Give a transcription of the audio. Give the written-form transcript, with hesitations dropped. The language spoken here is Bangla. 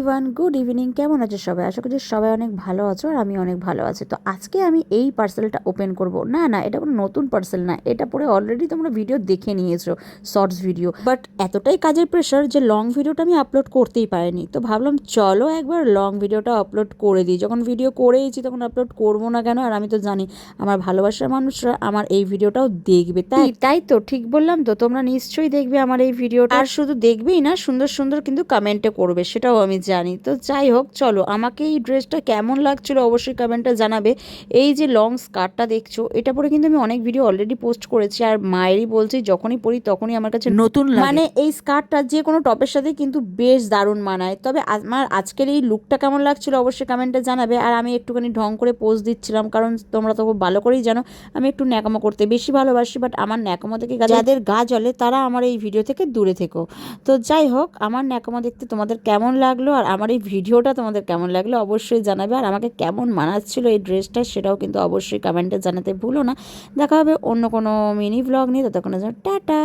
Everyone, good evening. কেমন আছো সবাই? আশা করছি সবাই অনেক ভালো আছো আর আমি অনেক ভালো আছি। তো আজকে আমি এই পার্সেলটা ওপেন করব। না, এটা কোনো নতুন পার্সেল না, এটা পরে অলরেডি তোমরা ভিডিও দেখে নিয়েছো, শর্টস ভিডিও। বাট এতটাই কাজের প্রেশার যে লং ভিডিওটা আমি আপলোড করতেই পারিনি। তো ভাবলাম চলো একবার লং ভিডিওটা আপলোড করে দিই। যখন ভিডিও করেইছি তখন আপলোড করবো না কেন? আর আমি তো জানি আমার ভালোবাসার মানুষরা আমার এই ভিডিওটাও দেখবে, তাই তাই তো ঠিক বললাম তো? তোমরা নিশ্চয়ই দেখবে আমার এই ভিডিওটা, আর শুধু দেখবেই না, সুন্দর সুন্দর কিন্তু কমেন্টে করবে, সেটাও আমি জানি। তো যাই হোক, চলো, আমাকে এই ড্রেসটা কেমন লাগছিল অবশ্যই কমেন্টে জানাবে। এই যে লং স্কার্টটা দেখছো, এটা পরে কিন্তু আমি অনেক ভিডিও অলরেডি পোস্ট করেছি, আর মায়েরই বলছি যখনই পরি তখনই আমার কাছে নতুন লাগে। মানে এই স্কার্টটা যে কোনো টপের সাথে কিন্তু বেশ দারুণ মানায়। তবে আমার আজকের এই লুকটা কেমন লাগছিল অবশ্যই কমেন্টে জানাবে। আর আমি একটুখানি ঢং করে পোজ দিচ্ছিলাম, কারণ তোমরা তো খুব ভালো করেই জানো আমি একটু ন্যাকামো করতে বেশি ভালোবাসি। বাট আমার ন্যাকামো থেকে যাদের গা জ্বলে তারা আমার এই ভিডিও থেকে দূরে থেকো। তো যাই হোক, আমার ন্যাকামো দেখতে তোমাদের কেমন লাগলো আর আমার এই ভিডিওটা তোমাদের কেমন লাগলো অবশ্যই জানাবে। আর আমাকে কেমন মানাচ্ছিল এই ড্রেসটা সেটাও কিন্তু অবশ্যই কমেন্টে জানাতে ভুলো না। দেখা হবে অন্য কোনো মিনি ব্লগ নিয়ে, ততক্ষণের জন্য টাটা।